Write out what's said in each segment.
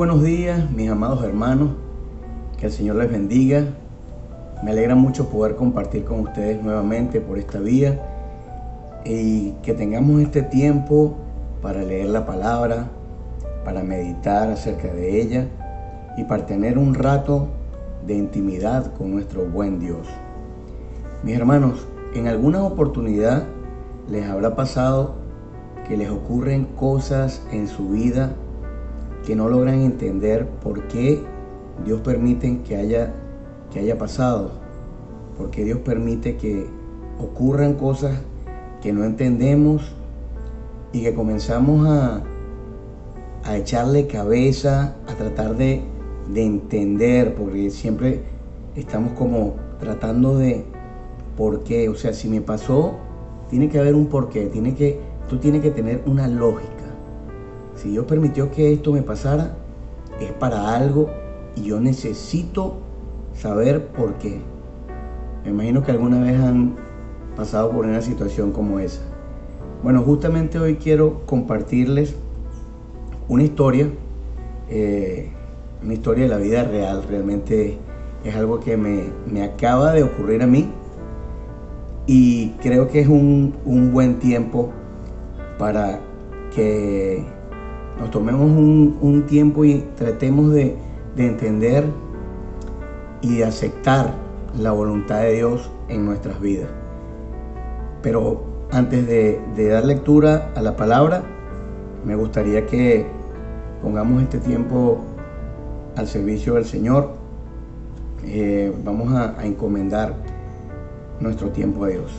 buenos días, mis amados hermanos. Que el Señor les bendiga. Me alegra mucho poder compartir con ustedes nuevamente por esta vía y que tengamos este tiempo para leer la palabra, para meditar acerca de ella y para tener un rato de intimidad con nuestro buen Dios. Mis hermanos, en alguna oportunidad les habrá pasado que les ocurren cosas en su vida que no logran entender por qué Dios permite que haya pasado, por qué Dios permite que ocurran cosas que no entendemos y que comenzamos a echarle cabeza, a tratar de entender, porque siempre estamos como tratando de por qué. O sea, si me pasó, tiene que haber un porqué, tú tienes que tener una lógica. Si Dios permitió que esto me pasara, es para algo y yo necesito saber por qué. Me imagino que alguna vez han pasado por una situación como esa. Bueno, justamente hoy quiero compartirles una historia de la vida real. Realmente es algo que me acaba de ocurrir a mí y creo que es un buen tiempo para que nos tomemos un tiempo y tratemos de entender y de aceptar la voluntad de Dios en nuestras vidas. Pero antes de dar lectura a la palabra, me gustaría que pongamos este tiempo al servicio del Señor. Vamos a encomendar nuestro tiempo a Dios.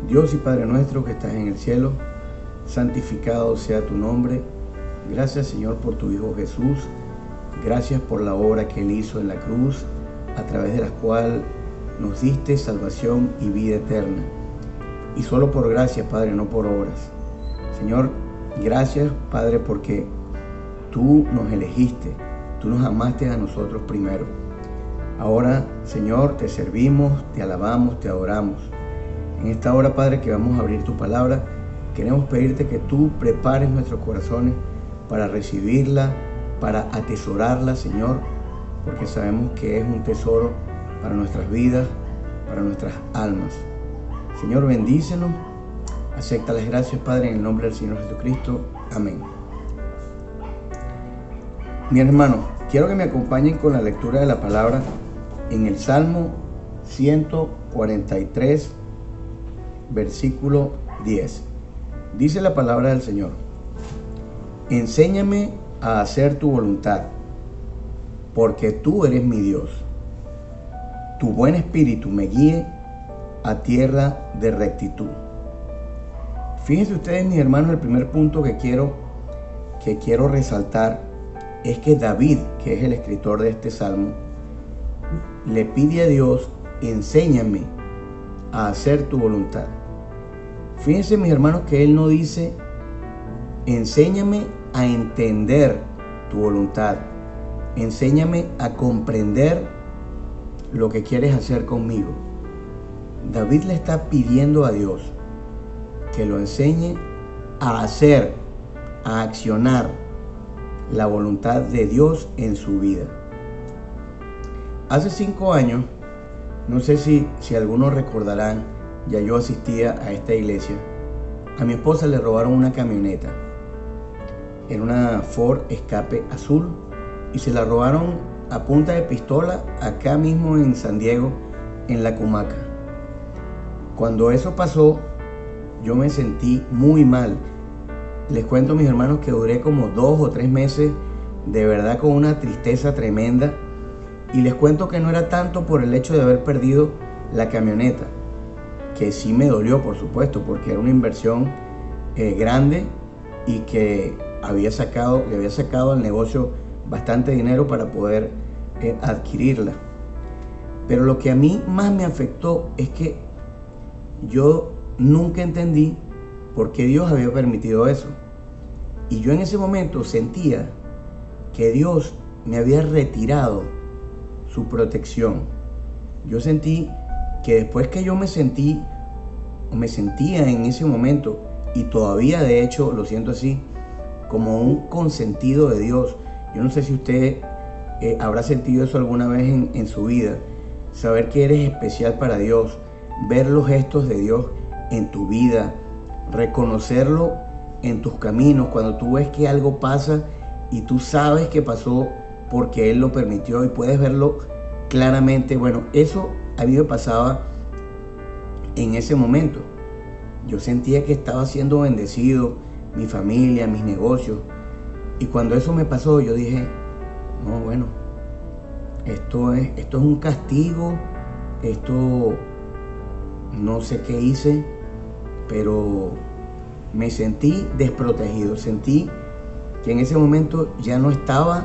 Dios y Padre nuestro que estás en el cielo, santificado sea tu nombre. Gracias, Señor, por tu Hijo Jesús. Gracias por la obra que Él hizo en la cruz, a través de la cual nos diste salvación y vida eterna. Y solo por gracia, Padre, no por obras. Señor, gracias, Padre, porque tú nos elegiste, tú nos amaste a nosotros primero. Ahora, Señor, te servimos, te alabamos, te adoramos. En esta hora, Padre, que vamos a abrir tu palabra, queremos pedirte que tú prepares nuestros corazones para recibirla, para atesorarla, Señor, porque sabemos que es un tesoro para nuestras vidas, para nuestras almas. Señor, bendícenos. Acepta las gracias, Padre, en el nombre del Señor Jesucristo. Amén. Mi hermano, quiero que me acompañen con la lectura de la palabra en el Salmo 143, versículo 10. Dice la palabra del Señor: enséñame a hacer tu voluntad, porque tú eres mi Dios. Tu buen espíritu me guíe a tierra de rectitud. Fíjense ustedes, mis hermanos, el primer punto que quiero resaltar es que David, que es el escritor de este salmo, le pide a Dios: enséñame a hacer tu voluntad. Fíjense, mis hermanos, que él no dice: enséñame a entender tu voluntad, enséñame a comprender lo que quieres hacer conmigo. David le está pidiendo a Dios que lo enseñe a hacer, a accionar la voluntad de Dios en su vida. Hace 5 años, no sé si algunos recordarán, ya yo asistía a esta iglesia. A mi esposa le robaron una camioneta. Era una Ford Escape azul y se la robaron a punta de pistola acá mismo en San Diego, en La Cumaca. Cuando eso pasó, yo me sentí muy mal. Les cuento, mis hermanos, que duré como 2 o 3 meses de verdad con una tristeza tremenda. Y les cuento que no era tanto por el hecho de haber perdido la camioneta, que sí me dolió, por supuesto, porque era una inversión grande y que le había sacado al negocio bastante dinero para poder adquirirla. Pero lo que a mí más me afectó es que yo nunca entendí por qué Dios había permitido eso. Y yo en ese momento sentía que Dios me había retirado su protección. Yo sentí que después que yo me sentía en ese momento, y todavía de hecho lo siento así, como un consentido de Dios, Yo no sé si usted habrá sentido eso alguna vez en su vida. Saber que eres especial para Dios, ver los gestos de Dios en tu vida, reconocerlo en tus caminos, cuando tú ves que algo pasa y tú sabes que pasó porque Él lo permitió y puedes verlo claramente. Bueno, eso a mí me pasaba en ese momento. Yo sentía que estaba siendo bendecido, mi familia, mis negocios. Y cuando eso me pasó, yo dije, no, bueno, esto es un castigo, esto no sé qué hice, pero me sentí desprotegido, sentí que en ese momento ya no estaba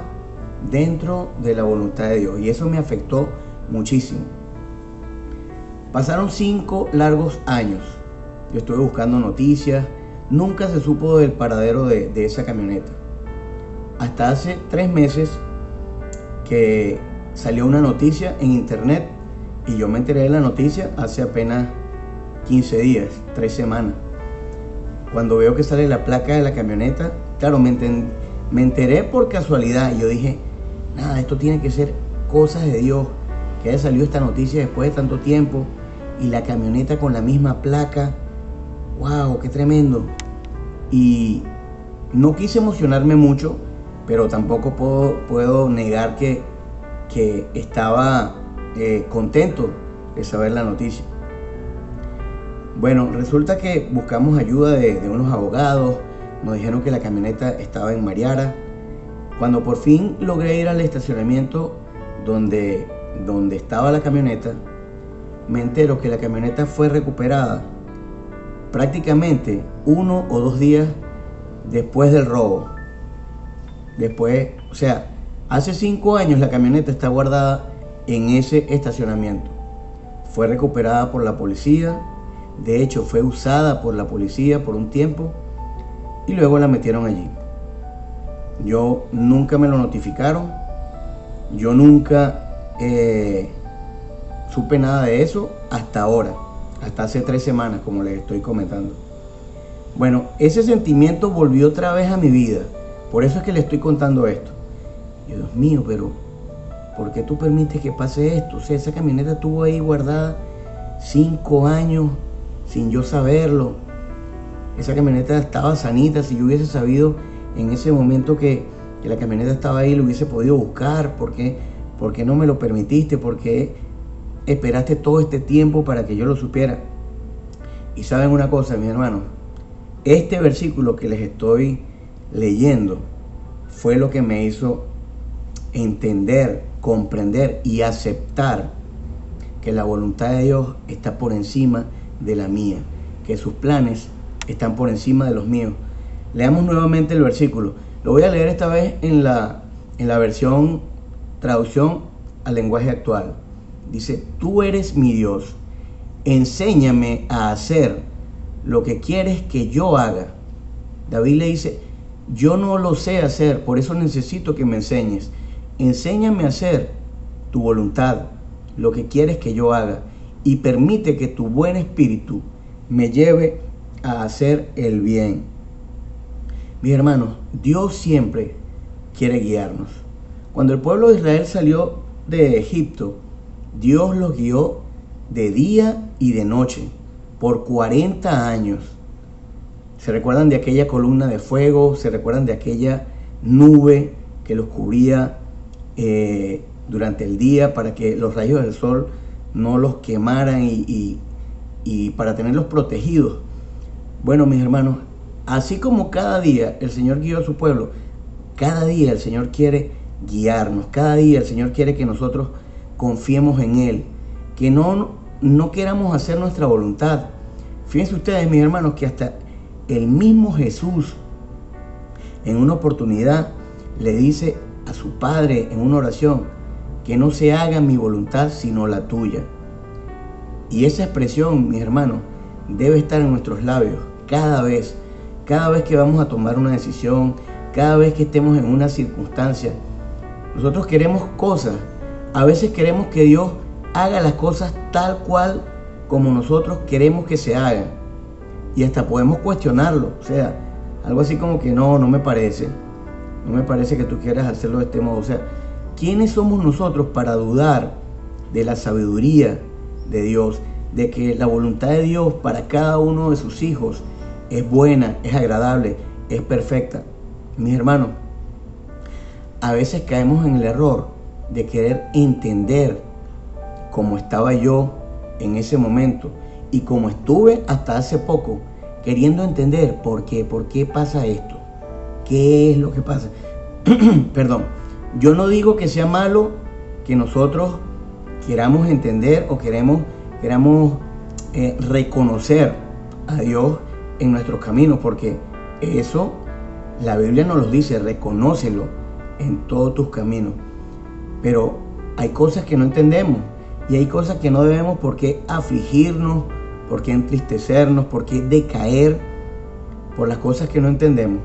dentro de la voluntad de Dios y eso me afectó muchísimo. Pasaron 5 largos años, yo estuve buscando noticias, nunca se supo del paradero de esa camioneta. Hasta hace 3 meses que salió una noticia en internet y yo me enteré de la noticia hace apenas 15 días, 3 semanas. Cuando veo que sale la placa de la camioneta, claro, me enteré por casualidad y yo dije, nada, esto tiene que ser cosas de Dios, que haya salido esta noticia después de tanto tiempo y la camioneta con la misma placa. ¡Wow! ¡Qué tremendo! Y no quise emocionarme mucho, pero tampoco puedo negar que estaba contento de saber la noticia. Bueno, resulta que buscamos ayuda de unos abogados, nos dijeron que la camioneta estaba en Mariara. Cuando por fin logré ir al estacionamiento donde estaba la camioneta, me entero que la camioneta fue recuperada prácticamente 1 o 2 días después del robo. Después, o sea, hace 5 años la camioneta está guardada en ese estacionamiento. Fue recuperada por la policía, de hecho fue usada por la policía por un tiempo y luego la metieron allí. Yo nunca me lo notificaron, yo nunca supe nada de eso hasta ahora, hasta hace 3 semanas, como les estoy comentando. Bueno, ese sentimiento volvió otra vez a mi vida, por eso es que les estoy contando esto. Y Dios mío, pero ¿por qué tú permites que pase esto? O sea, esa camioneta estuvo ahí guardada 5 años sin yo saberlo. Esa camioneta estaba sanita. Si yo hubiese sabido en ese momento que la camioneta estaba ahí, lo hubiese podido buscar. ¿Por qué no me lo permitiste? ¿Por qué esperaste todo este tiempo para que yo lo supiera? Y saben una cosa, mis hermanos, este versículo que les estoy leyendo fue lo que me hizo entender, comprender y aceptar que la voluntad de Dios está por encima de la mía, que sus planes están por encima de los míos. Leamos nuevamente el versículo. Lo voy a leer esta vez en la versión traducción al lenguaje actual. Dice, tú eres mi Dios, enséñame a hacer lo que quieres que yo haga. David le dice, yo no lo sé hacer, por eso necesito que me enseñes. Enséñame a hacer tu voluntad, lo que quieres que yo haga, y permite que tu buen espíritu me lleve a hacer el bien. Mis hermanos, Dios siempre quiere guiarnos. Cuando el pueblo de Israel salió de Egipto, Dios los guió de día y de noche por 40 años. ¿Se recuerdan de aquella columna de fuego? ¿Se recuerdan de aquella nube que los cubría durante el día para que los rayos del sol no los quemaran y para tenerlos protegidos? Bueno, mis hermanos, así como cada día el Señor guió a su pueblo, cada día el Señor quiere guiarnos, cada día el Señor quiere que nosotros confiemos en Él, que no queramos hacer nuestra voluntad. Fíjense ustedes, mis hermanos, que hasta el mismo Jesús en una oportunidad le dice a su Padre en una oración, que no se haga mi voluntad sino la tuya. Y esa expresión, mis hermanos, debe estar en nuestros labios cada vez que vamos a tomar una decisión, cada vez que estemos en una circunstancia. Nosotros queremos cosas, a veces queremos que Dios haga las cosas tal cual como nosotros queremos que se hagan, y hasta podemos cuestionarlo, o sea, algo así como que no me parece. no me parece que tú quieras hacerlo de este modo. O sea, ¿quiénes somos nosotros para dudar de la sabiduría de Dios, de que la voluntad de Dios para cada uno de sus hijos es buena, es agradable, es perfecta? Mis hermanos, a veces caemos en el error de querer entender cómo estaba yo en ese momento y como estuve hasta hace poco, queriendo entender por qué pasa esto, qué es lo que pasa. Perdón, yo no digo que sea malo que nosotros queramos entender o queramos reconocer a Dios en nuestros caminos, porque eso la Biblia nos lo dice, reconócelo en todos tus caminos. Pero hay cosas que no entendemos y hay cosas que no debemos por qué afligirnos, por qué entristecernos, por qué decaer por las cosas que no entendemos.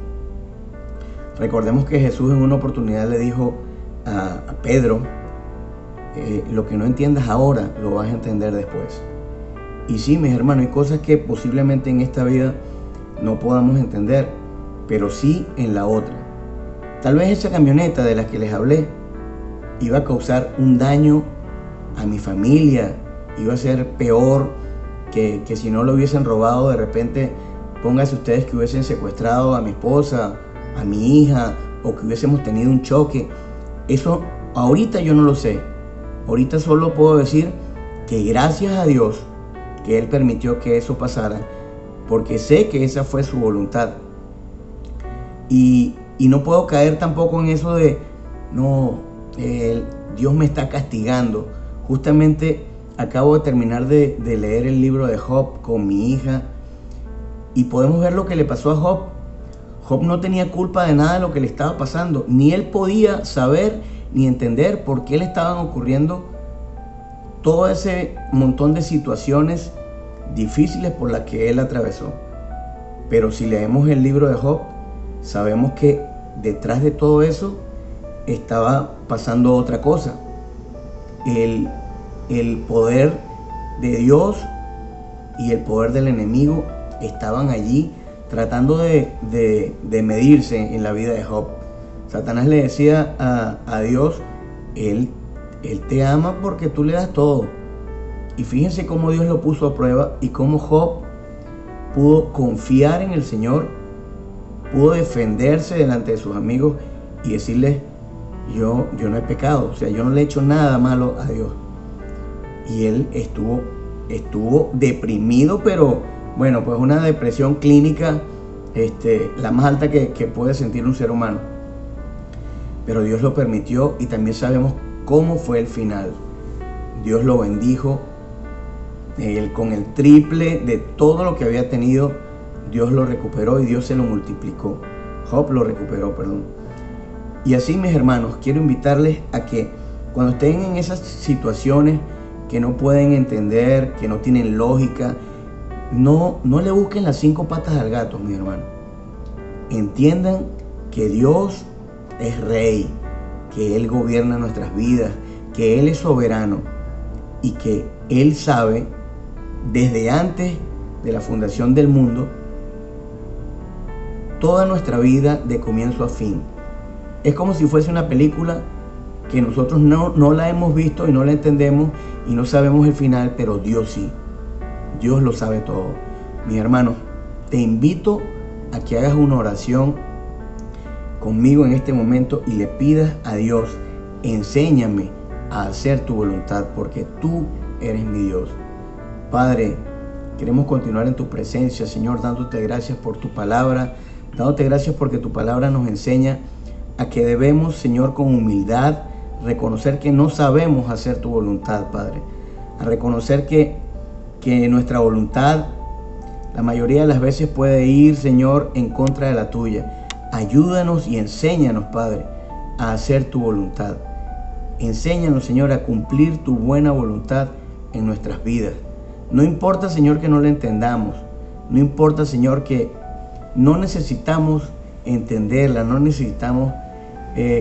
Recordemos que Jesús en una oportunidad le dijo a Pedro, lo que no entiendas ahora lo vas a entender después. Y sí, mis hermanos, hay cosas que posiblemente en esta vida no podamos entender, pero sí en la otra. Tal vez esa camioneta de la que les hablé iba a causar un daño a mi familia, iba a ser peor que si no lo hubiesen robado. De repente, pónganse ustedes que hubiesen secuestrado a mi esposa, a mi hija, o que hubiésemos tenido un choque. Eso ahorita yo no lo sé. Ahorita solo puedo decir que gracias a Dios que Él permitió que eso pasara, porque sé que esa fue su voluntad. Y no puedo caer tampoco en eso de, no, Dios me está castigando. Justamente acabo de terminar de leer el libro de Job con mi hija y podemos ver lo que le pasó a Job. Job no tenía culpa de nada de lo que le estaba pasando, ni él podía saber ni entender por qué le estaban ocurriendo todo ese montón de situaciones difíciles por las que él atravesó. Pero si leemos el libro de Job, sabemos que detrás de todo eso estaba pasando otra cosa. El poder de Dios y el poder del enemigo estaban allí tratando de medirse en la vida de Job. Satanás le decía a Dios, Él te ama porque tú le das todo. Y fíjense cómo Dios lo puso a prueba y cómo Job pudo confiar en el Señor, pudo defenderse delante de sus amigos y decirles, yo no he pecado, o sea, yo no le he hecho nada malo a Dios. Y él estuvo deprimido, pero bueno, pues una depresión clínica, la más alta que puede sentir un ser humano. Pero Dios lo permitió y también sabemos cómo fue el final. Dios lo bendijo con el triple de todo lo que había tenido. Dios lo recuperó y Dios se lo multiplicó. Job lo recuperó, perdón. Y así, mis hermanos, quiero invitarles a que cuando estén en esas situaciones que no pueden entender, que no tienen lógica, no le busquen las 5 patas al gato, mis hermanos. Entiendan que Dios es Rey, que Él gobierna nuestras vidas, que Él es soberano y que Él sabe desde antes de la fundación del mundo toda nuestra vida de comienzo a fin. Es como si fuese una película que nosotros no la hemos visto y no la entendemos y no sabemos el final, pero Dios sí. Dios lo sabe todo. Mis hermanos, te invito a que hagas una oración conmigo en este momento y le pidas a Dios, enséñame a hacer tu voluntad, porque tú eres mi Dios. Padre, queremos continuar en tu presencia, Señor, dándote gracias por tu palabra, dándote gracias porque tu palabra nos enseña a que debemos, Señor, con humildad, reconocer que no sabemos hacer tu voluntad, Padre. A reconocer que nuestra voluntad, la mayoría de las veces puede ir, Señor, en contra de la tuya. Ayúdanos y enséñanos, Padre, a hacer tu voluntad. Enséñanos, Señor, a cumplir tu buena voluntad en nuestras vidas. No importa, Señor, que no la entendamos. No importa, Señor, que no necesitamos entenderla, no necesitamos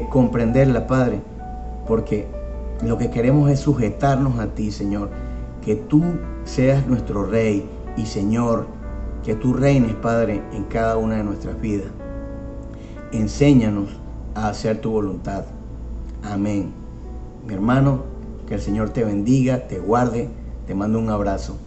comprenderla, Padre, porque lo que queremos es sujetarnos a ti, Señor. Que tú seas nuestro Rey y Señor, que tú reines, Padre, en cada una de nuestras vidas. Enséñanos a hacer tu voluntad. Amén. Mi hermano, que el Señor te bendiga, te guarde, te mando un abrazo.